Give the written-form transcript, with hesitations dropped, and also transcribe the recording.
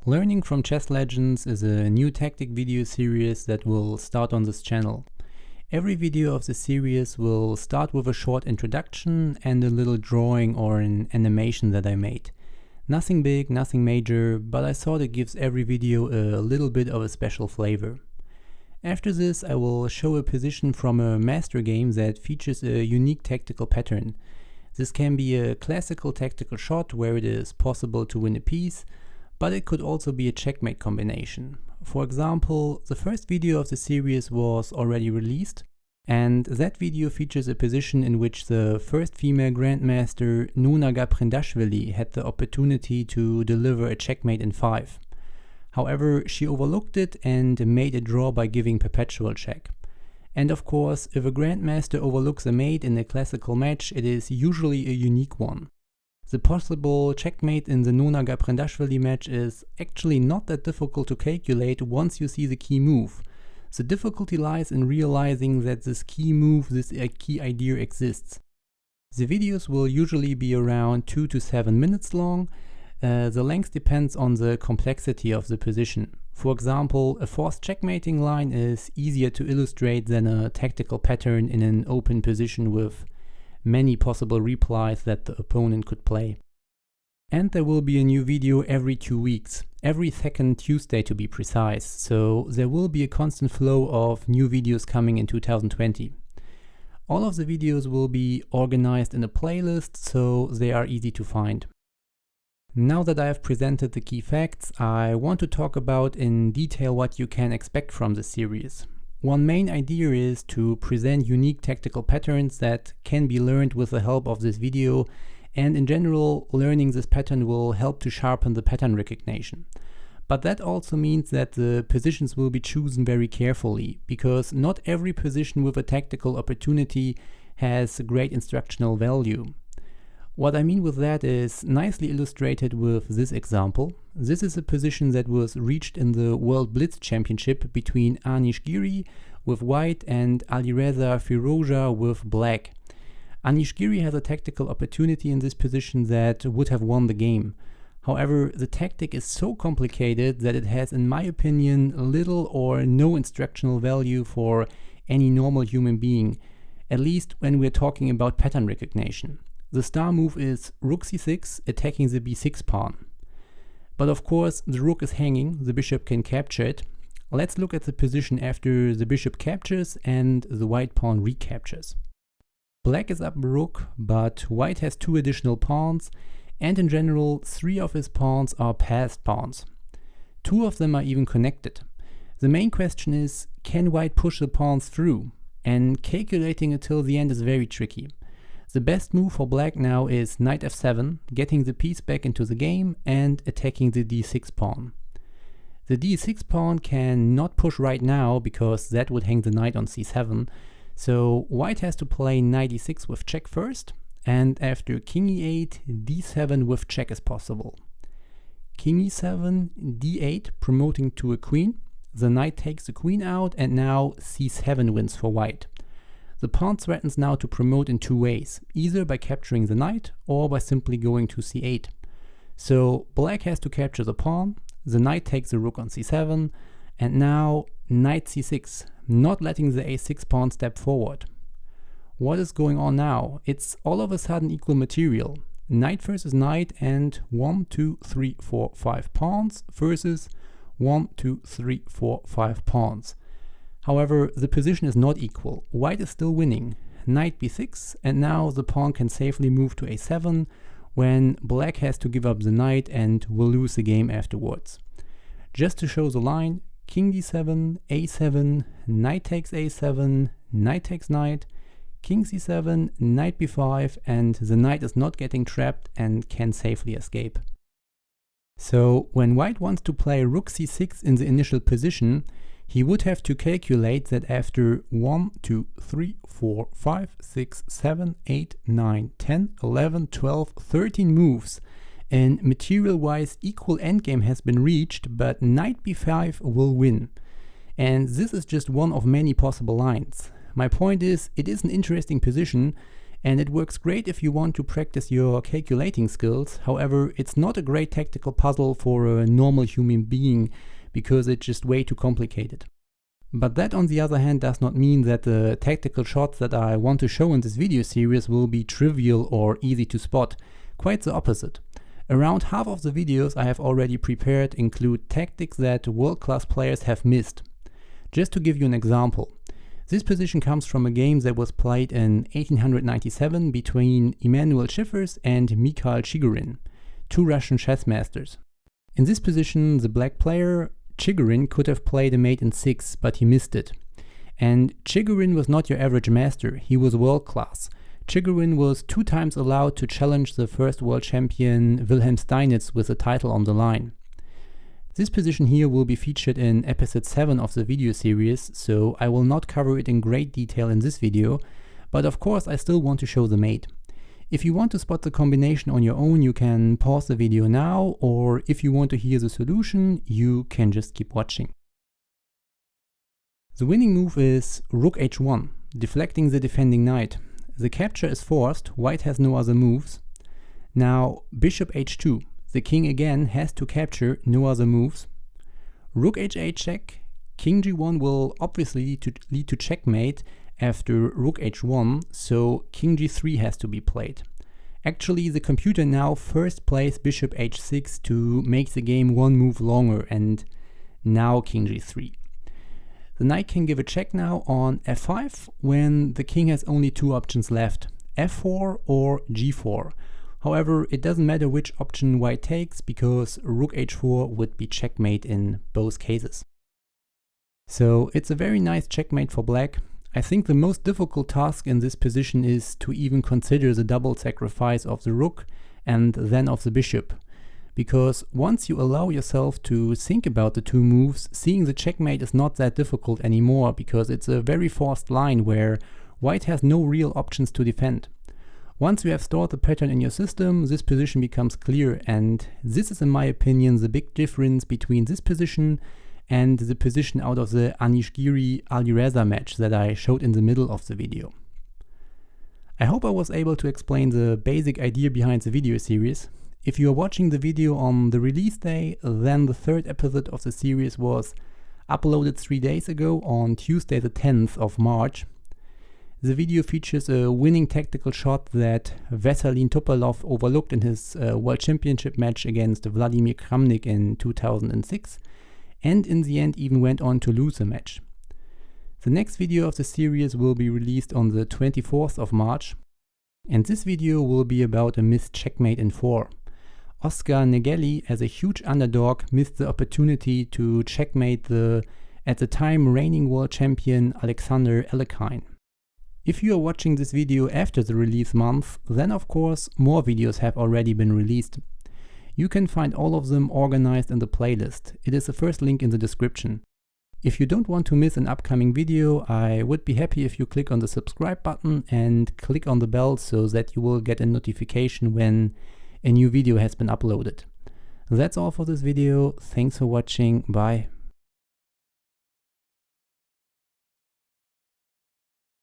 Learning from Chess Legends is a new tactic video series that will start on this channel. Every video of the series will start with a short introduction and a little drawing or an animation that I made. Nothing big, nothing major, but I thought it gives every video a little bit of a special flavor. After this, I will show a position from a master game that features a unique tactical pattern. This can be a classical tactical shot where it is possible to win a piece, but it could also be a checkmate combination. For example, the first video of the series was already released, and that video features a position in which the first female grandmaster, Nona Gaprindashvili, had the opportunity to deliver a checkmate in 5. However, she overlooked it and made a draw by giving perpetual check. And of course, if a grandmaster overlooks a mate in a classical match, it is usually a unique one. The possible checkmate in the Nona Gaprindashvili match is actually not that difficult to calculate once you see the key move. The difficulty lies in realizing that this key move, this key idea exists. The videos will usually be around 2 to 7 minutes long. The length depends on the complexity of the position. For example, a forced checkmating line is easier to illustrate than a tactical pattern in an open position with many possible replies that the opponent could play. And there will be a new video every 2 weeks, every second Tuesday to be precise, so there will be a constant flow of new videos coming in 2020. All of the videos will be organized in a playlist, so they are easy to find. Now that I have presented the key facts, I want to talk about in detail what you can expect from the series. One main idea is to present unique tactical patterns that can be learned with the help of this video, and in general, learning this pattern will help to sharpen the pattern recognition. But that also means that the positions will be chosen very carefully, because not every position with a tactical opportunity has a great instructional value. What I mean with that is nicely illustrated with this example. This is a position that was reached in the World Blitz Championship between Anish with white and Alireza Firouzja with black. Anish has a tactical opportunity in this position that would have won the game. However, the tactic is so complicated that it has, in my opinion, little or no instructional value for any normal human being, at least when we're talking about pattern recognition. The star move is rook c6, attacking the b6 pawn. But of course, the rook is hanging, the bishop can capture it. Let's look at the position after the bishop captures and the white pawn recaptures. Black is up rook, but white has 2 additional pawns, and in general, 3 of his pawns are passed pawns. 2 of them are even connected. The main question is, can white push the pawns through? And calculating until the end is very tricky. The best move for black now is knight f7, getting the piece back into the game and attacking the d6 pawn. The d6 pawn can not push right now because that would hang the knight on c7, so white has to play knight e6 with check first, and after king e8, d7 with check is possible. King e7, d8 promoting to a queen, the knight takes the queen out, and now c7 wins for white. The pawn threatens now to promote in 2 ways, either by capturing the knight or by simply going to c8. So black has to capture the pawn, the knight takes the rook on c7, and now knight c6, not letting the a6 pawn step forward. What is going on now? It's all of a sudden equal material. Knight versus knight and 1, 2, 3, 4, 5 pawns versus 1, 2, 3, 4, 5 pawns. However, the position is not equal. White is still winning. Knight b6, and now the pawn can safely move to a7 when black has to give up the knight and will lose the game afterwards. Just to show the line, king d7, a7, knight takes a7, knight takes knight, king c7, knight b5, and the knight is not getting trapped and can safely escape. So when white wants to play rook c6 in the initial position, he would have to calculate that after 1, 2, 3, 4, 5, 6, 7, 8, 9, 10, 11, 12, 13 moves, an material-wise equal endgame has been reached, but knight b5 will win. And this is just one of many possible lines. My point is, it is an interesting position, And it works great if you want to practice your calculating skills. However, it's not a great tactical puzzle for a normal human being because it's just way too complicated. But that, on the other hand, does not mean that the tactical shots that I want to show in this video series will be trivial or easy to spot. Quite the opposite. Around half of the videos I have already prepared include tactics that world-class players have missed. Just to give you an example, this position comes from a game that was played in 1897 between Emanuel and Mikhail Chigorin, two Russian chess masters. In this position, the black player Chigorin could have played a mate in 6, but he missed it. And Chigorin was not your average master, he was world class. Chigorin was 2 times allowed to challenge the first world champion Wilhelm Steinitz with the title on the line. This position here will be featured in episode 7 of the video series, so I will not cover it in great detail in this video, but of course I still want to show the mate. If you want to spot the combination on your own, you can pause the video now, or if you want to hear the solution, you can just keep watching. The winning move is Rook h1, deflecting the defending knight. The capture is forced, white has no other moves. Now Bishop h2, the king again has to capture, no other moves. Rook h8 check, King g1 will obviously lead to checkmate after Rook h1, so King g3 has to be played. Actually, the computer now first plays Bishop h6 to make the game 1 move longer, and now King g3. The knight can give a check now on f5 when the king has only 2 options left, f4 or g4. However, it doesn't matter which option white takes because Rook h4 would be checkmate in both cases. So it's a very nice checkmate for black. I think the most difficult task in this position is to even consider the double sacrifice of the rook and then of the bishop. Because once you allow yourself to think about the 2 moves, seeing the checkmate is not that difficult anymore because it's a very forced line where white has no real options to defend. Once you have stored the pattern in your system, this position becomes clear, and this is in my opinion the big difference between this position and the position out of the Anishgiri-Alireza match that I showed in the middle of the video. I hope I was able to explain the basic idea behind the video series. If you are watching the video on the release day, then the 3rd episode of the series was uploaded 3 days ago on Tuesday the 10th of March. The video features a winning tactical shot that Veselin Topalov overlooked in his World Championship match against Vladimir Kramnik in 2006, and in the end even went on to lose the match. The next video of the series will be released on the 24th of March, and this video will be about a missed checkmate in 4. Oscar Negeli, as a huge underdog, missed the opportunity to checkmate the, at the time, reigning world champion Alexander Alekhine. If you are watching this video after the release month, then of course more videos have already been released. You can find all of them organized in the playlist. It is the first link in the description. If you don't want to miss an upcoming video, I would be happy if you click on the subscribe button and click on the bell so that you will get a notification when a new video has been uploaded. That's all for this video. Thanks for watching. Bye.